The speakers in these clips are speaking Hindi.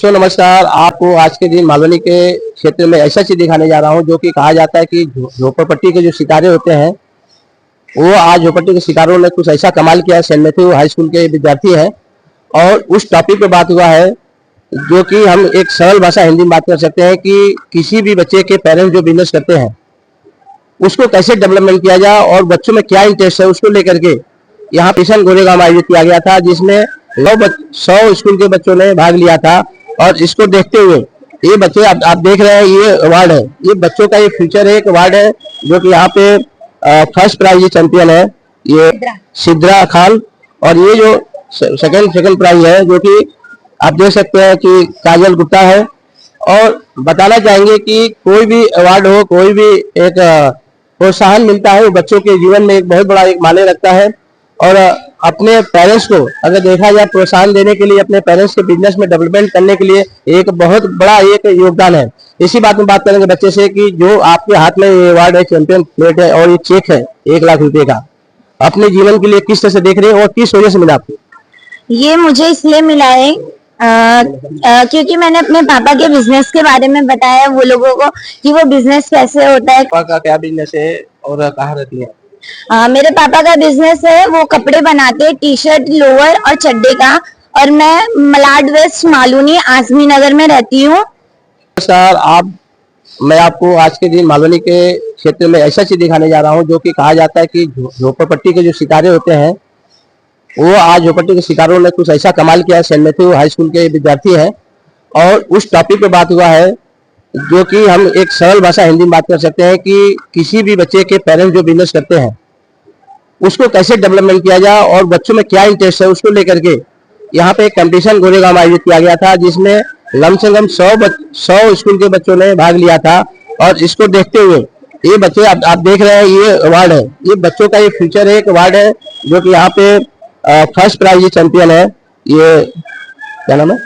दोस्तों नमस्कार। आपको आज के दिन मालवनी के क्षेत्र में ऐसा चीज दिखाने जा रहा हूं जो कि कहा जाता है कि झोपड़पट्टी के जो सितारे होते हैं वो आज झोपड़पट्टी के सितारों ने कुछ ऐसा कमाल किया है। सेंट मैथ्यू हाई स्कूल के विद्यार्थी हैं और उस टॉपिक पे बात हुआ है जो कि हम एक सरल भाषा हिंदी में बात कर सकते हैं कि किसी भी बच्चे के पेरेंट्स जो बिजनेस करते हैं उसको कैसे डेवलपमेंट किया जाए और बच्चों में क्या इंटरेस्ट है उसको लेकर के यहाँ किशन गोरेगांव में आयोजित किया गया था, जिसमें 100 स्कूल के बच्चों ने भाग लिया था। और इसको देखते हुए ये बच्चे आप देख रहे हैं, ये अवार्ड है, ये बच्चों का ये फ्यूचर है, एक अवार्ड है जो कि यहाँ पे फर्स्ट प्राइज चैंपियन है ये सिद्रा खान। और ये जो सेकंड प्राइज है जो कि आप देख सकते हैं कि काजल गुप्ता है। और बताना चाहेंगे कि कोई भी अवार्ड हो, कोई भी एक प्रोत्साहन मिलता है वो बच्चों के जीवन में एक बहुत बड़ा एक मायने रखता है। और अपने पेरेंट्स को अगर देखा जाए प्रोत्साहन देने के लिए, अपने पेरेंट्स के बिजनेस में डेवलपमेंट करने के लिए एक बहुत बड़ा एक योगदान है। इसी बात में बात करेंगे बच्चे से कि जो आपके हाथ में ये अवार्ड है, चैंपियन प्लेट है और ये चेक है 1 लाख रुपए का, अपने जीवन के लिए किस तरह से देख रहे हैं और किस वजह से मिला आपको? ये मुझे इसलिए मिला है क्योंकि मैंने अपने पापा के बिजनेस के बारे में बताया वो लोगों को कि वो बिजनेस कैसे होता है। पापा का क्या बिजनेस है और कहाँ रहती है? मेरे पापा का बिजनेस है, वो कपड़े बनाते हैं, टी शर्ट, लोअर और चड्डे का। और मैं मलाड वेस्ट मालूनी आजमी नगर में रहती हूँ। सर मैं आपको आज के दिन मालवनी के क्षेत्र में ऐसा चीज दिखाने जा रहा हूँ जो कि कहा जाता है कि झोपड़पट्टी के जो सितारे होते हैं वो आज झोपड़पट्टी के सितारों ने कुछ ऐसा कमाल किया है। सेंट मैथ्यू हाई स्कूल के विद्यार्थी हैं और उस टॉपिक पे बात हुआ है जो कि हम एक सरल भाषा हिंदी में बात कर सकते हैं कि किसी भी बच्चे के पेरेंट्स जो बिजनेस करते हैं उसको कैसे डेवलपमेंट किया जाए और बच्चों में क्या इंटरेस्ट है उसको लेकर के यहाँ पे एक कंपटीशन गोरेगांव में आयोजित किया गया था, जिसमें कम से कम 100 स्कूल के बच्चों ने भाग लिया था। और इसको देखते हुए ये बच्चे आप देख रहे हैं, ये अवार्ड है, ये बच्चों का ये फ्यूचर है, एक अवार्ड है जो कि यहाँ पे फर्स्ट प्राइज चैंपियन है ये क्या नाम है,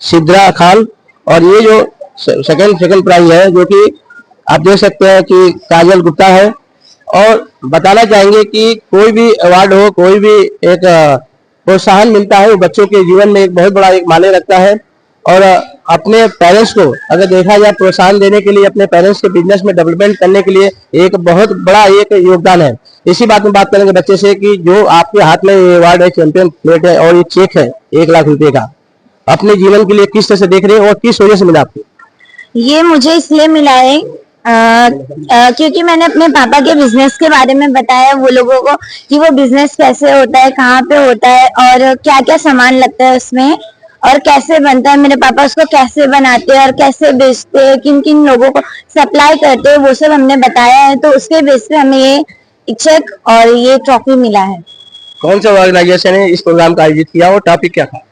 सिद्रा खान। और ये जो सेकंड प्राइज है जो कि आप देख सकते हैं कि काजल गुप्ता है। और बताना चाहेंगे कि कोई भी अवार्ड हो, कोई भी एक प्रोत्साहन मिलता है वो बच्चों के जीवन में एक बहुत बड़ा एक मायने रखता है। और अपने पेरेंट्स को अगर देखा जाए प्रोत्साहन देने के लिए, अपने पेरेंट्स के बिजनेस में डेवलपमेंट करने के लिए एक बहुत बड़ा एक योगदान है। इसी बात में बात करेंगे बच्चे से कि जो आपके हाथ में ये अवार्ड है, चैंपियन प्लेट है और ये चेक है 1 लाख रुपए का, अपने जीवन के लिए किस तरह से देख रहे हैं और किस वजह से मिला आपको? ये मुझे इसलिए मिला है क्योंकि मैंने अपने पापा के बिजनेस के बारे में बताया वो लोगों को कि वो बिजनेस कैसे होता है, कहाँ पे होता है और क्या क्या सामान लगता है उसमें और कैसे बनता है, मेरे पापा उसको कैसे बनाते हैं और कैसे बेचते हैं, किन किन लोगों को सप्लाई करते हैं, वो सब हमने बताया है। तो उसके बेस पे हमें ये चेक और ये ट्रॉफी मिला है। कौन सा ऑर्गेनाइजेशन है इस प्रोग्राम का आयोजित किया और टॉपिक क्या था?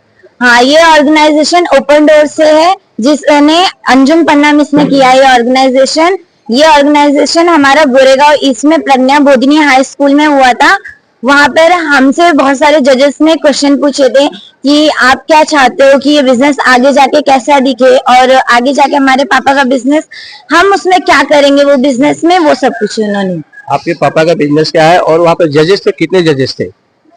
हाँ, ये ऑर्गेनाइजेशन ओपन डोर से है, जिसने अंजुम पन्ना मिस ने किया है ऑर्गेनाइजेशन। ये ऑर्गेनाइजेशन हमारा गोरेगांव ईस्ट में प्रज्ञा बोधिनी हाई स्कूल में हुआ था। वहां पर हमसे बहुत सारे जजेस ने क्वेश्चन पूछे थे कि आप क्या चाहते हो कि ये बिजनेस आगे जाके कैसा दिखे और आगे जाके हमारे पापा का बिजनेस हम उसमें क्या करेंगे वो बिजनेस में, वो सब पूछे उन्होंने। आपके पापा का बिजनेस क्या है और वहाँ पे जजेस थे, कितने जजेस थे?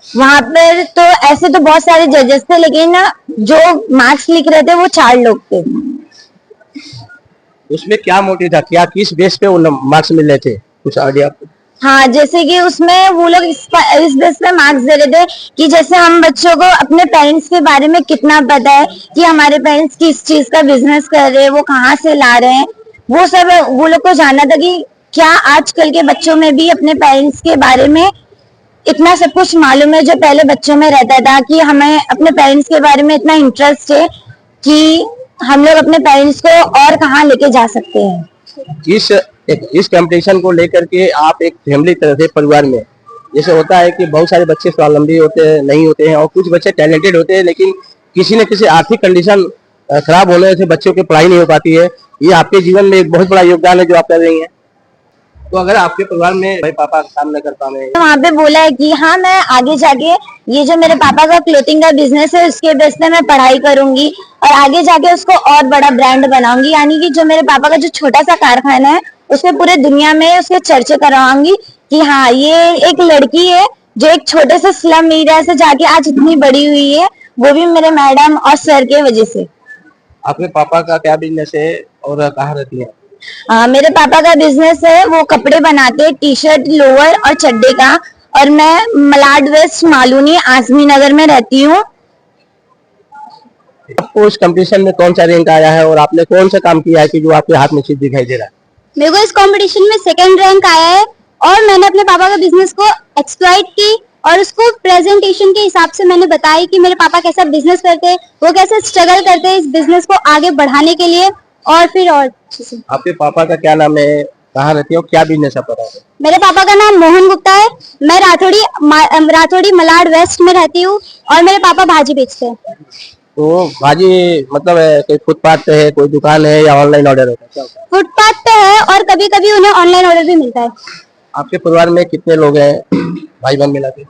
वहां पर तो ऐसे तो बहुत सारे जजेस थे, लेकिन जो मार्क्स लिख रहे थे वो 4 लोग थे। उसमें क्या मोटिव था, क्या किस बेस पे वो मार्क्स मिल रहे थे, कुछ आइडिया आपको? हाँ, जैसे कि उसमें वो लोग इस बेस पे मार्क्स दे रहे थे कि जैसे हम बच्चों को अपने पेरेंट्स के बारे में कितना पता है कि हमारे पेरेंट्स किस चीज का बिजनेस कर रहे हैं, वो कहाँ से ला रहे हैं, वो सब वो लोग को जानना था कि क्या आजकल के बच्चों में भी अपने पेरेंट्स के बारे में इतना सब कुछ मालूम है जो पहले बच्चों में रहता था, कि हमें अपने पेरेंट्स के बारे में इतना इंटरेस्ट है कि हम लोग अपने पेरेंट्स को और कहाँ लेके जा सकते हैं। इस कंपटीशन को लेकर के आप एक फैमिली तरह से परिवार में, जैसे होता है कि बहुत सारे बच्चे स्वावलंबी होते हैं, नहीं होते हैं, और कुछ बच्चे टैलेंटेड होते हैं लेकिन किसी न किसी आर्थिक कंडीशन खराब होने से बच्चों की पढ़ाई नहीं हो पाती है। ये आपके जीवन में एक बहुत बड़ा योगदान है जो आप कर रही हैं। तो अगर आपके परिवार में भाई पापा काम न कर पाए तो वहाँ पे बोला है कि हाँ, मैं आगे जाके ये जो मेरे पापा का क्लोथिंग का बिजनेस है उसके बेस पे मैं पढ़ाई करूंगी और आगे जाके उसको और बड़ा ब्रांड बनाऊंगी। यानी कि जो मेरे पापा का जो छोटा सा कारखाना है उसके पूरे दुनिया में उसके चर्चे करवाऊंगी कि हाँ, ये एक लड़की है जो एक छोटे से स्लम एरिया से जाके आज इतनी बड़ी हुई है, वो भी मेरे मैडम और सर के वजह से। आपके पापा का क्या बिजनेस है और कहाँ रहती है? मेरे पापा का बिजनेस है, वो कपड़े बनाते हैं, टी शर्ट, लोअर और चड्डे का। और मैं मलाड वेस्ट मालूनी आजमी नगर में रहती हूँ। आपको इस कंपटीशन में कौन सा रैंक आया है और आपने कौन सा काम किया है कि जो आपके हाथ में चीज दिखाई दे रहा है? मेरे को इस कंपटीशन में सेकंड रैंक आया है और मैंने अपने पापा का बिजनेस को एक्सप्लॉइट की और उसको प्रेजेंटेशन के हिसाब से मैंने बताया कि मेरे पापा कैसा बिजनेस करते हैं, वो कैसे स्ट्रगल करते हैं इस बिजनेस को आगे बढ़ाने के लिए। और फिर और आपके पापा का क्या नाम है, कहाँ रहती है और क्या बिजनेस है पता है? मेरे पापा का नाम मोहन गुप्ता है। मैं राठौड़ी मलाड वेस्ट में रहती हूँ और मेरे पापा भाजी बेचते हैं। तो भाजी मतलब कोई फुटपाथ पे है, कोई दुकान है या ऑनलाइन ऑर्डर होता है, क्या होता है? फुटपाथ पे है और कभी कभी उन्हें ऑनलाइन ऑर्डर भी मिलता है। आपके परिवार में कितने लोग हैं, भाई बहन मिला के?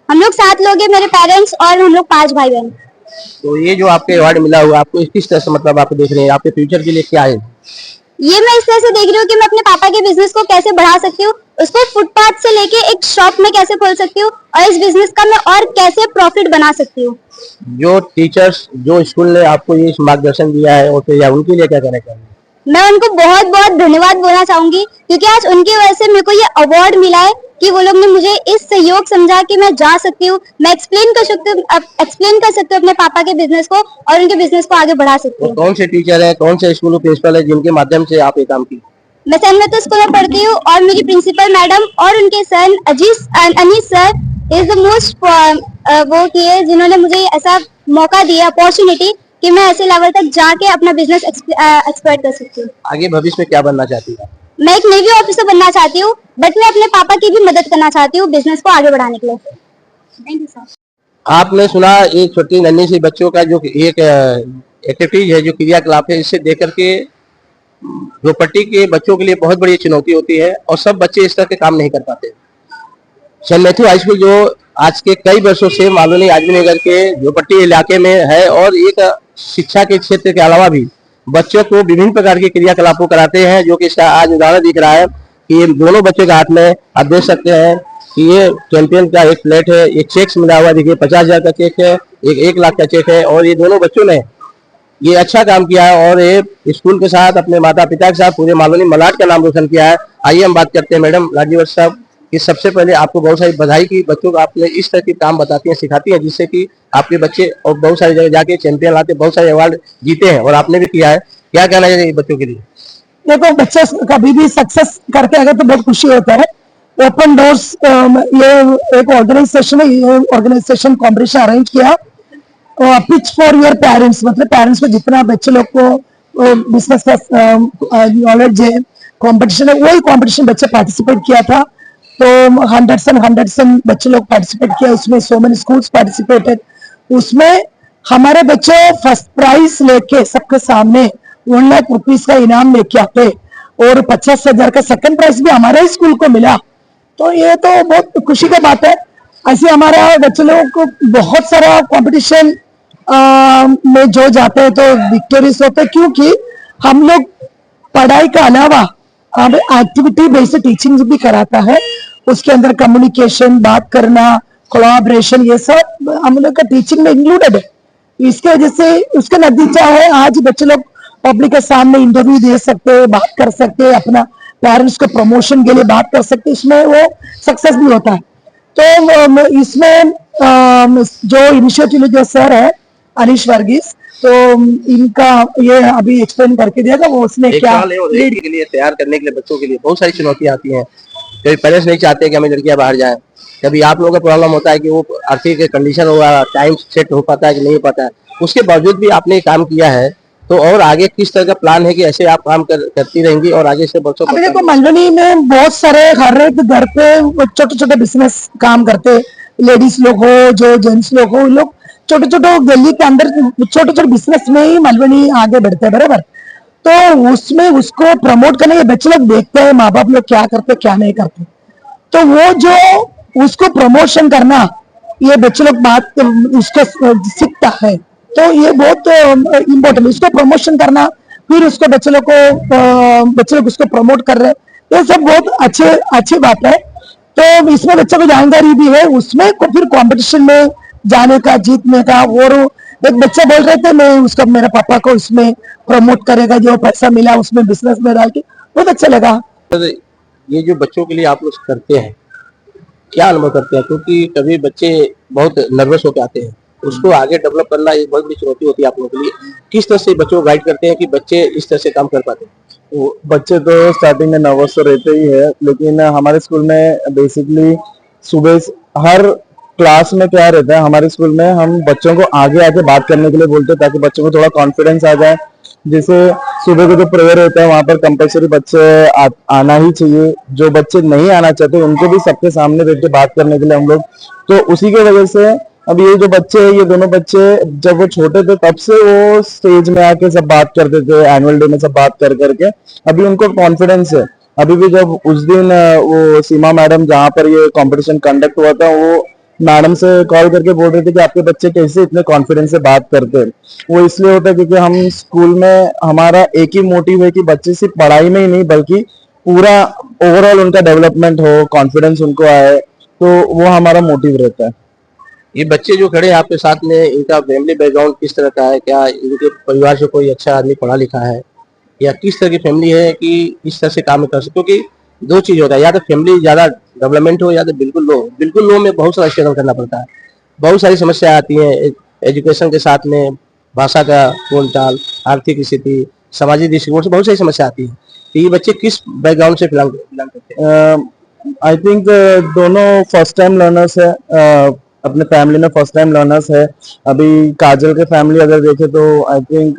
हम लोग 7 लोग हैं, मेरे पेरेंट्स और हम लोग 5 भाई बहन। तो ये जो आपके अवार्ड मिला हुआ आपको किस तरह से मतलब आप देख रहे हैं, आपके फ्यूचर के लिए क्या है? ये मैं इस तरह से देख रही हूँ कि मैं अपने पापा के बिजनेस को कैसे बढ़ा सकती हूँ, उसको फुटपाथ से लेके एक शॉप में कैसे खोल सकती हूँ और इस बिजनेस का मैं और कैसे प्रॉफिट बना सकती हूँ। जो टीचर्स जो स्कूल ने आपको ये मार्गदर्शन दिया है और फिर या उनके लिए क्या कहना चाहिए? मैं उनको बहुत बहुत धन्यवाद बोलना चाहूंगी क्योंकि आज उनकी वजह से मेरे को ये अवार्ड मिला है कि वो लोग ने मुझे इस सहयोग समझा कि मैं जा सकती हूँ, मैं एक्सप्लेन कर सकती हूँ अपने पापा के बिजनेस को और उनके बिजनेस को आगे बढ़ा सकती हूँ। कौन से टीचर है, कौन से स्कूल प्रिंसिपल है जिनके माध्यम से आप ये काम की? मैं सैनमत स्कूल में पढ़ती हूँ और मेरी प्रिंसिपल मैडम और उनके son Anees sir is the most वो किए जिन्होंने मुझे ऐसा मौका दिया, अपॉर्चुनिटी कि मैं ऐसे लेवल तक जाके अपना बिजनेस एक्सपर्ट कर सकती हूँ। आगे भविष्य में क्या बनना चाहती है? मैं एक नेवी ऑफिसर बनना चाहती हूँ, बट मैं अपने पापा की भी मदद करना चाहती हूँ बिजनेस को आगे बढ़ाने के लिए। Thank you sir. आपने सुना एक छोटी नन्ही सी बच्चों का जो एक एक्टिविटीज है, जो क्रियाकलाप है, इससे देख करके झोपड़पट्टी के बच्चों के लिए बहुत बड़ी चुनौती होती है और सब बच्चे इस तरह के काम नहीं कर पाते। सेंट मैथ्यू हाई स्कूल जो आज के कई वर्षों से मालूनी आजमी नगर के झोपड़पट्टी इलाके में है और एक शिक्षा के क्षेत्र के अलावा भी बच्चों को विभिन्न प्रकार के क्रियाकलापों कराते हैं, जो कि इसका आज उदाहरण दिख रहा है कि ये दोनों बच्चों के हाथ में आप देख सकते हैं कि ये चैंपियन का एक प्लेट है, एक चेक मिला हुआ, देखिए 50,000 का चेक है, एक 1 लाख का चेक है और ये दोनों बच्चों ने ये अच्छा काम किया है और ये स्कूल के साथ अपने माता पिता के साथ पूरे मालूनी मलाड का नाम रोशन किया है। आइए हम बात करते हैं मैडम लाडीवर्ष साहब कि सबसे पहले आपको बहुत सारी बधाई की, बच्चों को आपने इस तरह के काम बताती हैं, सिखाती हैं, जिससे कि आपके बच्चे और बहुत सारी जगह जाके चैंपियन लाते, बहुत सारे अवार्ड जीते हैं और आपने भी किया है। क्या कहना चाहिए बच्चों के लिए? देखो, बच्चे कभी भी सक्सेस करके आगे तो बहुत खुशी होता है। ओपन डोर्स ये एक ऑर्गेनाइजेशन है, ये ऑर्गेनाइजेशन कॉम्पिटिशन अरेंज किया पिच फॉर योर पेरेंट्स, मतलब पेरेंट्स को जितना बच्चे लोग को बिजनेस का नॉलेज है, कंपटीशन है, वही कंपटीशन बच्चे पार्टिसिपेट किया था। तो हंड्रेड्स एंड बच्चे लोग पार्टिसिपेट किया उसमें, सो मेनी स्कूल्स पार्टिसिपेटेड। उसमें हमारे बच्चे फर्स्ट प्राइज लेके सबके सामने 1 लाख रुपीज का इनाम लेके आते और 50,000 का सेकंड प्राइज भी हमारे ही स्कूल को मिला। तो ये तो बहुत खुशी की बात है। ऐसे हमारे बच्चे लोगों को बहुत सारा कंपटीशन में जो जाते हैं तो विक्टोरियस होते हैं, क्योंकि हम लोग पढ़ाई के अलावा एक्टिविटी बेस्ड टीचिंग भी कराता है। उसके अंदर कम्युनिकेशन, बात करना, कोलैबोरेशन, ये सब हम लोग का टीचिंग में इंक्लूडेड है। इसके वजह से उसका नतीजा है आज बच्चे लोग पब्लिक के सामने इंटरव्यू दे सकते हैं, बात कर सकते हैं, अपना पेरेंट्स को प्रमोशन के लिए बात कर सकते हैं, इसमें वो सक्सेस भी होता है। तो इसमें जो इनिशिएटिव जो सर है अनीश वर्गीस, तो इनका ये अभी एक्सप्लेन करके देगा वो उसने क्या लीड के लिए तैयार करने के लिए बच्चों के लिए बहुत सारी चुनौतियां आती हैं। कभी पेरेंट्स नहीं चाहते कि हमें लड़कियां बाहर जाएं, कभी आप लोगों का प्रॉब्लम होता है कि वो आर्थिक कंडीशन होगा, टाइम सेट हो पाता है कि नहीं हो पाता है, उसके बावजूद भी आपने काम किया है। तो और आगे किस तरह का प्लान है कि ऐसे आप काम करती रहेंगी और आगे से बच्चों अभी देखो, मंडली में बहुत सारे हर एक घर पे छोटे छोटे बिजनेस काम करते, लेडीज लोग हो, जो जेंट्स लोग हो, लोग छोटे छोटे गली के अंदर छोटे छोटे बिजनेस में ही मलबनी आगे बढ़ते हैं, बराबर। तो उसमें उसको प्रमोट करने के बच्चे लोग देखते हैं माँ बाप लोग क्या करते क्या नहीं करते, तो वो जो उसको प्रमोशन करना, ये बच्चे लोग बात उसको सीखता है। तो ये बहुत इम्पोर्टेंट, उसको प्रमोशन करना, फिर उसको बच्चे लोग उसको प्रमोट कर रहे हैं, ये सब बहुत अच्छी बात है। तो इसमें बच्चों को जानकारी भी है, उसमें फिर कंपटीशन में जाने का, जीतने का, और एक बच्चा बोल रहे थे मैं उसका मेरा पापा को उसमें प्रमोट करेगा, जो पैसा मिला उसमें बिजनेस में डाल के, बहुत अच्छा लगा। ये जो बच्चों के लिए आप लोग करते हैं, क्या अनुभव करते हैं? क्योंकि कभी बच्चे बहुत नर्वस होकर आते हैं, उसको आगे डेवलप करना एक बहुत बड़ी चुनौती होती है आप लोगों के लिए। किस तरह से बच्चों को गाइड करते हैं कि बच्चे इस तरह से काम कर पाते हैं? वो बच्चे तो स्टार्टिंग में नर्वस तो रहते ही है, लेकिन हमारे स्कूल में बेसिकली सुबह हर क्लास में क्या रहता है, हमारे स्कूल में हम बच्चों को आगे आके बात करने के लिए बोलते हैं ताकि बच्चों को थोड़ा कॉन्फिडेंस आ जाए। जैसे सुबह को जो प्रेयर होता है वहां पर कंपलसरी बच्चे आना ही चाहिए। जो बच्चे नहीं आना चाहते उनको भी सबके सामने बैठ के बात करने के लिए हम लोग, तो उसी के वजह से अब ये जो बच्चे हैं, ये दोनों बच्चे जब वो छोटे थे तब से वो स्टेज में आके सब बात करते थे, एनुअल डे में सब बात कर करके अभी उनको कॉन्फिडेंस है। अभी भी जब उस दिन वो सीमा मैडम जहाँ पर ये कंपटीशन कंडक्ट हुआ था, वो मैडम से कॉल करके बोल रहे थे कि आपके बच्चे कैसे इतने कॉन्फिडेंस से बात करते हैं। वो इसलिए होता है क्योंकि हम स्कूल में हमारा एक ही मोटिव है कि बच्चे सिर्फ पढ़ाई में ही नहीं बल्कि पूरा ओवरऑल उनका डेवलपमेंट हो, कॉन्फिडेंस उनको आए, तो वो हमारा मोटिव रहता है। ये बच्चे जो खड़े हैं आपके साथ में, इनका फैमिली बैकग्राउंड किस तरह का है? क्या इनके परिवार से कोई अच्छा आदमी पढ़ा लिखा है, या किस तरह की फैमिली है कि इस तरह से काम कर सकते? क्योंकि दो चीज होता है, या तो फैमिली ज्यादा डेवलपमेंट हो या तो बिल्कुल लो। बिल्कुल लो में बहुत सारा स्ट्रगल करना पड़ता है, बहुत सारी समस्या आती हैं एजुकेशन के साथ में, भाषा का बोलचाल, आर्थिक स्थिति, सामाजिक दृष्टिकोण से बहुत सारी समस्या आती है। तो ये बच्चे किस बैकग्राउंड से बिलोंग करते हैं? आई थिंक दोनों फर्स्ट टाइम लर्नर्स है, अपने फैमिली में फर्स्ट टाइम लर्नर्स है। अभी काजल के फैमिली अगर देखे तो आई थिंक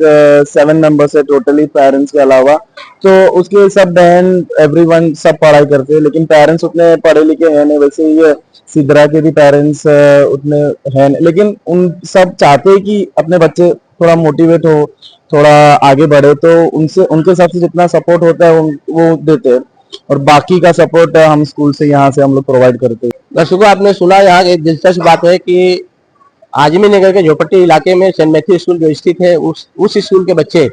7 मेंबर्स है टोटली, पेरेंट्स के अलावा। तो उसके सब बहन एवरीवन सब पढ़ाई करते हैं, लेकिन पेरेंट्स उतने पढ़े लिखे हैं नहीं। वैसे ही सिद्रा के भी पेरेंट्स उतने हैं नहीं, लेकिन उन सब चाहते हैं कि अपने बच्चे थोड़ा मोटिवेट हो, थोड़ा आगे बढ़े, तो उनसे उनके हिसाब से जितना सपोर्ट होता है वो देते हैं, और बाकी का सपोर्ट हम स्कूल से यहाँ से हम लोग प्रोवाइड करते हैं। दर्शकों, आपने सुना, यहाँ एक दिलचस्प बात है कि आजमी नगर के झोपड़पट्टी इलाके में सेंट मैथ्यू स्कूल जो स्थित है, उस स्कूल के बच्चे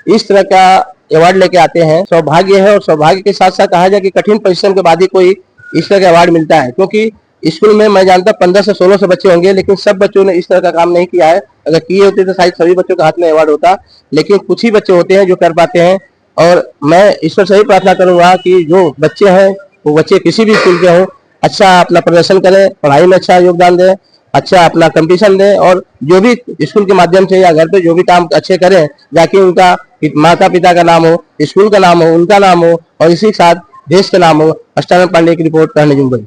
इस तरह का अवार्ड लेके आते हैं। सौभाग्य है, और सौभाग्य के साथ साथ कहा जाए कि कठिन परिश्रम के बाद ही कोई इस तरह का अवार्ड मिलता है। क्योंकि स्कूल में मैं जानता 15 से 16 बच्चे होंगे, लेकिन सब बच्चों ने इस तरह का काम नहीं किया है। अगर किए होते तो शायद सभी बच्चों के हाथ में अवार्ड होता, लेकिन कुछ ही बच्चे होते हैं जो कर पाते हैं। और मैं ईश्वर से ही प्रार्थना करूंगा कि जो बच्चे हैं वो बच्चे किसी भी स्कूल के हों, अच्छा अपना प्रदर्शन करें, पढ़ाई में अच्छा योगदान दें, अच्छा अपना कंपटीशन दें, और जो भी स्कूल के माध्यम से या घर पे जो भी काम अच्छे करें, जाके उनका माता पिता का नाम हो, स्कूल का नाम हो, उनका नाम हो, और इसी के साथ देश का नाम हो। अष्टानंद पांडे की रिपोर्ट, कहने जुम्बई।